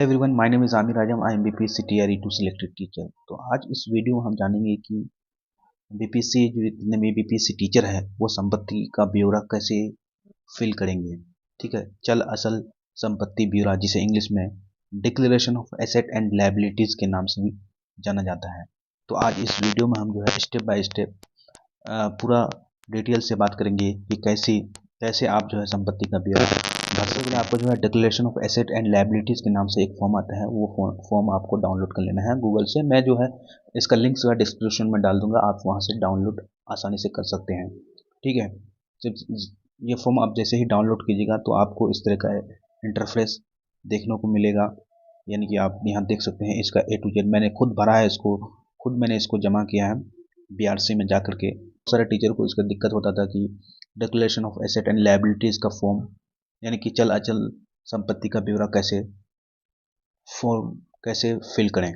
Everyone, my name is Aamir Azam. I am BPSC TRE to selected teacher. तो आज इस video में हम जानेंगे कि बीपीएससी जो जितने भी बीपीएससी टीचर है वो संपत्ति का ब्यौरा कैसे फिल करेंगे। ठीक है, चल असल संपत्ति ब्यौरा, जिसे इंग्लिश में declaration of asset and liabilities के नाम से भी जाना जाता है। तो आज इस वीडियो में हम जो है स्टेप बाय स्टेप पूरा डिटेल से बात करेंगे कि कैसे आप जो है संपत्ति का ब्यौरा भर सकते हैं। आपको जो है declaration of asset and liabilities के नाम से एक फॉर्म आता है, वो फॉर्म आपको डाउनलोड कर लेना है गूगल से। मैं जो है इसका लिंक जो है डिस्क्रिप्शन में डाल दूंगा, आप वहाँ से डाउनलोड आसानी से कर सकते हैं। ठीक है, जब ये फॉर्म आप जैसे ही डाउनलोड कीजिएगा तो आपको इस तरह का इंटरफेस देखने को मिलेगा। यानी कि आप यहाँ देख सकते हैं इसका ए टू जेड मैंने खुद भरा है, इसको खुद मैंने इसको जमा किया है बीआरसी में जा करके। सारे टीचर को इसका दिक्कत होता था कि declaration of asset and liabilities का फॉर्म, यानी कि चल अचल संपत्ति का ब्यौरा फॉर्म कैसे फिल करें।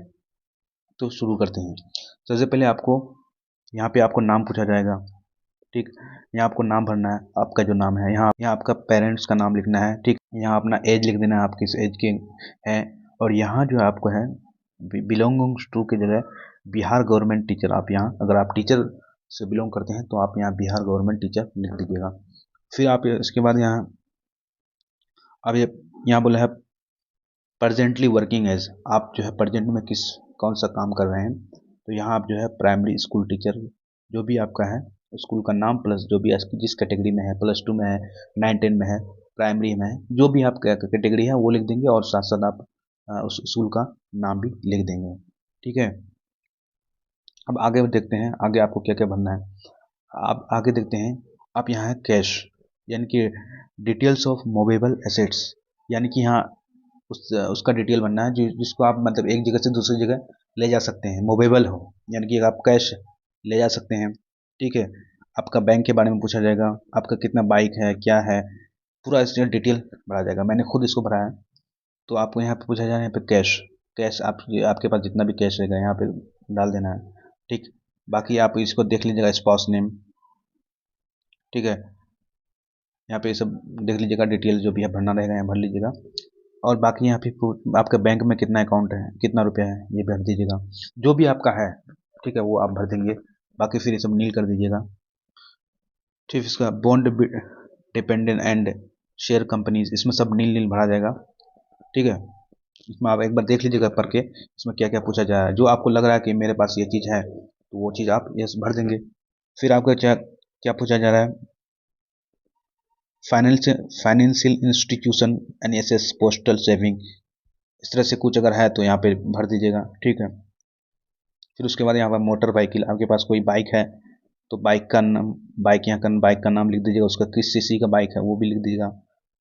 तो शुरू करते हैं। सबसे पहले आपको यहाँ पे आपको नाम पूछा जाएगा। ठीक, यहाँ आपको नाम भरना है, आपका जो नाम है, यहाँ आपका पेरेंट्स का नाम लिखना है। ठीक, यहाँ अपना एज लिख देना है, आप किस एज के हैं। और यहाँ जो आपको है बिलोंगिंग्स टू की जगह बिहार गवर्नमेंट टीचर, आप यहाँ अगर आप टीचर से बिलोंग करते हैं तो आप यहाँ बिहार गवर्नमेंट टीचर लिख दीजिएगा। फिर आप इसके बाद यहाँ अब ये यहाँ बोला है प्रजेंटली वर्किंग एज, आप जो है प्रेजेंट में कौन सा काम कर रहे हैं। तो यहाँ आप जो है प्राइमरी स्कूल टीचर, जो भी आपका है स्कूल का नाम प्लस जो भी जिस कैटेगरी में है, +2 में है, 9-10 में है, प्राइमरी में है, जो भी आप कैटेगरी है वो लिख देंगे और साथ साथ आप उस स्कूल का नाम भी लिख देंगे। ठीक है, अब आगे देखते हैं आगे आपको क्या क्या भरना है। आप आगे देखते हैं, आप यहाँ है कैश, यानी कि डिटेल्स ऑफ मूवेबल एसेट्स, यानी कि यहाँ उसका डिटेल बनना है जिसको आप मतलब एक जगह से दूसरी जगह ले जा सकते हैं, मूवेबल हो, यानी कि आप कैश ले जा सकते हैं। ठीक है, आपका बैंक के बारे में पूछा जाएगा, आपका कितना बाइक है, क्या है, पूरा इसमें डिटेल भरा जाएगा। मैंने खुद इसको भरा है। तो आपको यहाँ पे पूछा जाएगा, यहाँ पे कैश कैश आपके पास जितना भी कैश रहेगा यहाँ पे डाल देना है। ठीक, बाकी आप इसको देख लीजिएगा, स्पाउस नेम। ठीक है, यहाँ पे सब देख लीजिएगा, डिटेल जो भी है भरना रहेगा यहाँ भर लीजिएगा। और बाकी यहाँ पे आपका बैंक में कितना अकाउंट है, कितना रुपया है, ये भर दीजिएगा, जो भी आपका है। ठीक है, वो आप भर देंगे। बाकी फिर ये सब नील कर दीजिएगा। ठीक, इसका bond dependent and share companies, इसमें सब नील नील भरा जाएगा। ठीक है, इसमें आप एक बार देख लीजिएगा पढ़ के, इसमें क्या क्या पूछा जा रहा है। जो आपको लग रहा है कि मेरे पास ये चीज़ है तो वो चीज़ आप यस भर देंगे। फिर आपका क्या क्या पूछा जा रहा है, financial institution, NSS, postal saving, इस तरह से कुछ अगर है तो यहाँ पे भर दीजिएगा। ठीक है, फिर उसके बाद यहाँ पर मोटर व्हीकल, आपके पास कोई बाइक है तो बाइक का नाम, बाइक का नाम लिख दीजिएगा, उसका किस सीसी का बाइक है वो भी लिख दीजिएगा।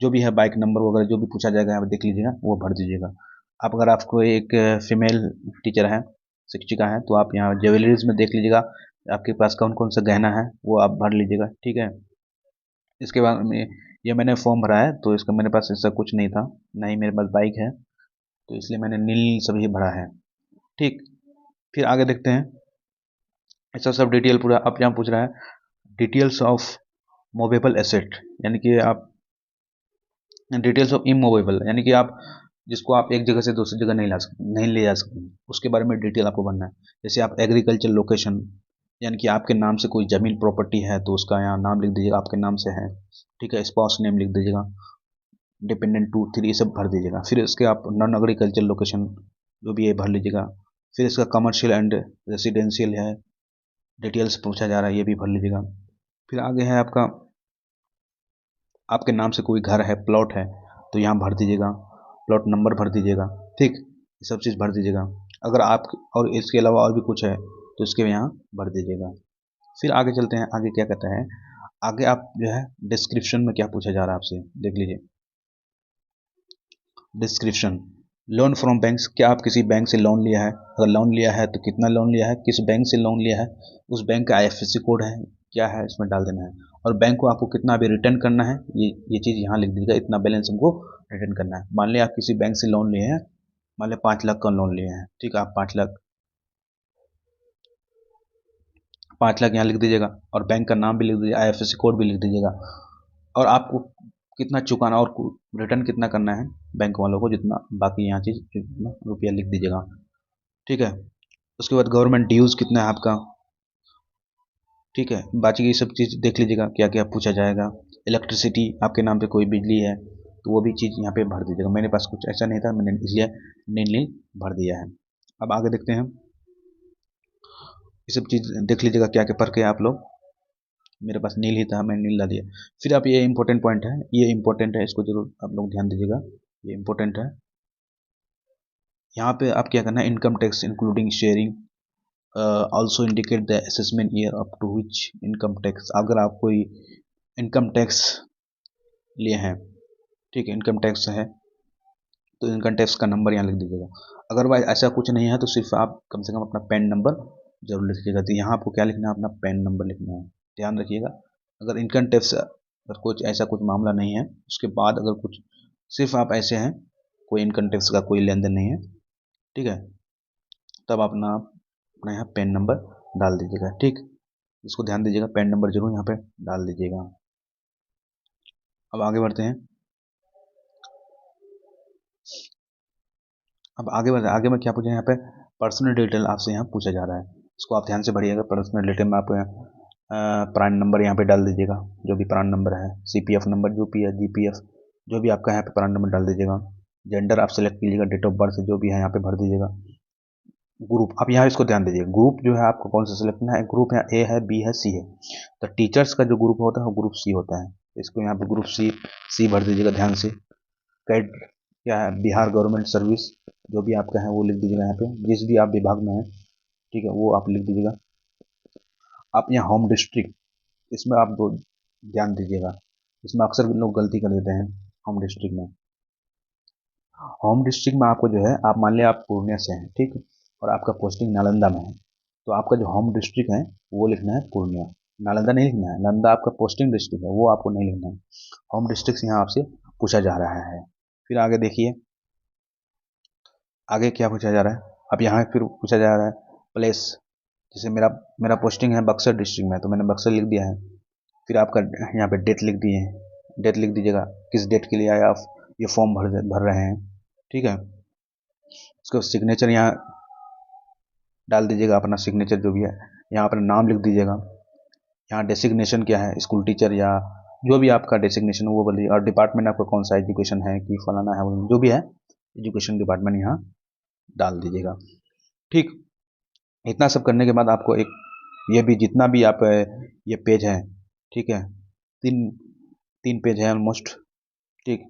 जो भी है बाइक नंबर वगैरह जो भी पूछा जाएगा यहाँ पर देख लीजिएगा, वो भर दीजिएगा। आप अगर आपको एक फीमेल टीचर है, शिक्षिका है, तो आप यहाँ ज्वेलरीज में देख लीजिएगा आपके पास कौन कौन सा गहना है, वो आप भर लीजिएगा। ठीक है, इसके बाद में ये मैंने फॉर्म भरा है तो इसका मेरे पास ऐसा कुछ नहीं था, ना ही मेरे पास बाइक है, तो इसलिए मैंने नील सभी भरा है। ठीक, फिर आगे देखते हैं। ऐसा सब डिटेल पूरा आप यहाँ पूछ रहा है डिटेल्स ऑफ मूवेबल एसेट, यानी कि आप डिटेल्स ऑफ इमूवेबल, यानी कि आप जिसको आप एक जगह से दूसरी जगह नहीं ले जा सकते, उसके बारे में डिटेल आपको भरना है। जैसे आप एग्रीकल्चर लोकेशन, यानी कि आपके नाम से कोई ज़मीन प्रॉपर्टी है तो उसका यहाँ नाम लिख दीजिएगा, आपके नाम से है। ठीक है, स्पाउस नेम लिख दीजिएगा, डिपेंडेंट 2 3 ये सब भर दीजिएगा। फिर इसके आप नॉन एग्रीकल्चर लोकेशन जो भी है भर लीजिएगा। फिर इसका कमर्शियल एंड रेसिडेंशियल है, डिटेल्स पूछा जा रहा है, ये भी भर लीजिएगा। फिर आगे है आपका, आपके नाम से कोई घर है, प्लॉट है, तो यहाँ भर दीजिएगा, प्लॉट नंबर भर दीजिएगा। ठीक, ये सब चीज़ भर दीजिएगा। अगर आप और इसके अलावा और भी कुछ है तो इसके यहाँ भर दीजिएगा। फिर आगे चलते हैं, आगे क्या कहता है, आगे आप जो है डिस्क्रिप्शन में क्या पूछा जा रहा है आपसे देख लीजिए। डिस्क्रिप्शन, लोन फ्रॉम बैंक्स, क्या आप किसी बैंक से लोन लिया है, अगर लोन लिया है तो कितना लोन लिया है, किस बैंक से लोन लिया है, उस बैंक का आईएफएससी कोड है क्या है, इसमें डाल देना है। और बैंक को आपको कितना अभी रिटर्न करना है, ये चीज़ यहाँ लिख दीजिएगा, इतना बैलेंस हमको रिटर्न करना है। मान लिया आप किसी बैंक से लोन लिए हैं, मान लिया 5 लाख का लोन लिए हैं। ठीक है, आप 5 लाख यहाँ लिख दीजिएगा और बैंक का नाम भी लिख दीजिएगा, आईएफएससी कोड भी लिख दीजिएगा। और आपको कितना चुकाना और रिटर्न कितना करना है बैंक वालों को, जितना बाकी यहाँ चीज़ जितना रुपया लिख दीजिएगा। ठीक है, उसके बाद गवर्नमेंट ड्यूज़ कितना है आपका। ठीक है, बाकी ये सब चीज़ देख लीजिएगा क्या क्या पूछा जाएगा। इलेक्ट्रिसिटी आपके नाम पे कोई बिजली है तो वो भी चीज़ यहाँ पे भर दीजिएगा। मेरे पास कुछ ऐसा नहीं था, मैंने इसलिए नील भर दिया है। अब आगे देखते हैं, ये सब चीज़ देख लीजिएगा क्या क्या पढ़ के आप लोग। मेरे पास नील ही था, मैंने नील ला दिया। फिर आप, ये इंपॉर्टेंट पॉइंट है, ये इंपॉर्टेंट है, इसको जरूर आप लोग ध्यान दीजिएगा, ये इंपॉर्टेंट है। यहाँ पे आप क्या करना है, income tax including sharing also indicate the assessment year up to which income tax. अगर आप कोई इनकम टैक्स लिए हैं, ठीक है, इनकम टैक्स है तो इनकम टैक्स का नंबर यहाँ लिख दीजिएगा। अगरवाइज ऐसा कुछ नहीं है तो सिर्फ आप कम से कम अपना पैन नंबर जरूर लिखिएगा। तो यहाँ आपको क्या लिखना है, अपना पैन नंबर लिखना है, ध्यान रखिएगा। अगर इनकम टैक्स, अगर कुछ ऐसा कुछ मामला नहीं है, उसके बाद अगर कुछ सिर्फ आप ऐसे हैं, कोई इनकम टैक्स का कोई लेन देन नहीं है, ठीक है, तब अपना अपना यहाँ पैन नंबर डाल दीजिएगा। ठीक, इसको ध्यान दीजिएगा, पैन नंबर जरूर यहाँ पे डाल दीजिएगा। अब आगे बढ़ते हैं। अब आगे में क्या पूछा है, यहाँ पे पर्सनल डिटेल आपसे यहाँ पूछा जा रहा है, इसको आप ध्यान से भरिएगा। पर्सनल डिटेल में आप प्रान नंबर यहाँ पे डाल दीजिएगा, जो भी प्रान नंबर है, CPF नंबर जो भी है, GPF जो भी आपका यहाँ पे प्रान नंबर डाल दीजिएगा। जेंडर आप सेलेक्ट कीजिएगा, डेट ऑफ बर्थ जो भी है यहाँ पे भर दीजिएगा। ग्रुप, आप यहाँ इसको ध्यान दीजिए, ग्रुप जो है आपको कौन सा सेलेक्ट करना है। ग्रुप यहाँ A है, B है, C है। तो टीचर्स का जो ग्रुप होता है वो ग्रुप C होता है, इसको यहाँ पे ग्रुप C भर दीजिएगा ध्यान से। कैड क्या है, बिहार गवर्नमेंट सर्विस जो भी आपका है वो लिख दीजिएगा यहाँ पे, जिस भी आप विभाग में है, ठीक है, वो आप लिख दीजिएगा। आप यहाँ होम डिस्ट्रिक्ट, इसमें आप ध्यान दीजिएगा, इसमें अक्सर लोग गलती कर देते हैं। होम डिस्ट्रिक्ट में, होम डिस्ट्रिक्ट में आपको जो है, आप मान लिया आप पूर्णिया से हैं, ठीक है, और आपका पोस्टिंग नालंदा में है, तो आपका जो होम डिस्ट्रिक्ट है वो लिखना है पूर्णिया, नालंदा नहीं लिखना है। नालंदा आपका पोस्टिंग डिस्ट्रिक्ट है, वो आपको नहीं लिखना है। होम डिस्ट्रिक्ट यहाँ आपसे पूछा जा रहा है। फिर आगे देखिए, आगे क्या पूछा जा रहा है। अब यहाँ फिर पूछा जा रहा है प्लेस, जैसे मेरा मेरा पोस्टिंग है बक्सर डिस्ट्रिक्ट में, तो मैंने बक्सर लिख दिया है। फिर आपका यहाँ पे डेट लिख दिए, डेट लिख दीजिएगा, किस डेट के लिए आया आप ये फॉर्म भर रहे हैं, ठीक है। उसका सिग्नेचर यहाँ डाल दीजिएगा, अपना सिग्नेचर जो भी है, यहाँ अपना नाम लिख दीजिएगा। यहाँ डेसिग्नेशन क्या है, स्कूल टीचर या जो भी आपका डेसिग्नेशन वो बोलिए, और डिपार्टमेंट आपका कौन सा एजुकेशन है कि फलाना है, जो भी है एजुकेशन डिपार्टमेंट यहाँ डाल दीजिएगा। ठीक, इतना सब करने के बाद आपको एक, ये भी जितना भी आप ये पेज है, ठीक है, तीन पेज है ऑलमोस्ट, ठीक,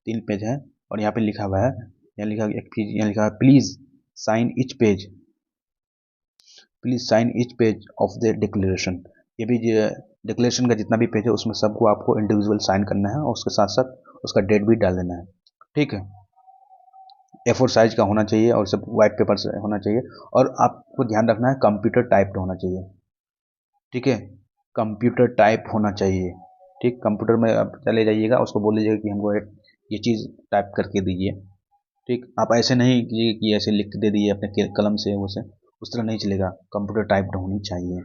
3 पेज है। और यहाँ पे लिखा हुआ है, यहाँ लिखा है please sign each page of the declaration. ये भी डिक्लेरेशन का जितना भी पेज है उसमें सबको आपको इंडिविजुअल साइन करना है, और उसके साथ साथ उसका डेट भी डाल देना है, ठीक है। A4 साइज का होना चाहिए और सब वाइट पेपर से होना चाहिए, और आपको ध्यान रखना है कंप्यूटर टाइप्ड होना चाहिए, ठीक है, कंप्यूटर टाइप होना चाहिए। ठीक, कंप्यूटर में आप चले जाइएगा, उसको बोल दीजिएगा कि हमको ये चीज़ टाइप करके दीजिए। ठीक, आप ऐसे नहीं कि ऐसे लिख दे दिए अपने कलम से, वो से उस तरह नहीं चलेगा, कंप्यूटर टाइप्ड होनी चाहिए।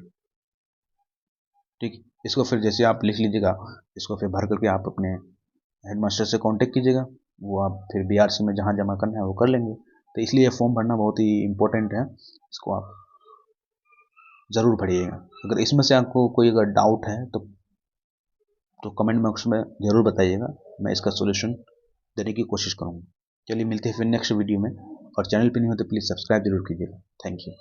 ठीक, इसको फिर जैसे आप लिख लीजिएगा, इसको फिर भर करके आप अपने हेडमास्टर से कांटेक्ट कीजिएगा, वो आप फिर BRC में जहाँ जमा करना है वो कर लेंगे। तो इसलिए फॉर्म भरना बहुत ही इम्पोर्टेंट है, इसको आप ज़रूर भरिएगा। अगर इसमें से आपको कोई अगर डाउट है तो कमेंट बॉक्स में ज़रूर बताइएगा, मैं इसका सोल्यूशन देने की कोशिश करूँगा। चलिए मिलते हैं फिर नेक्स्ट वीडियो में, और चैनल पर नहीं हो तो प्लीज़ सब्सक्राइब जरूर कीजिएगा। Thank you.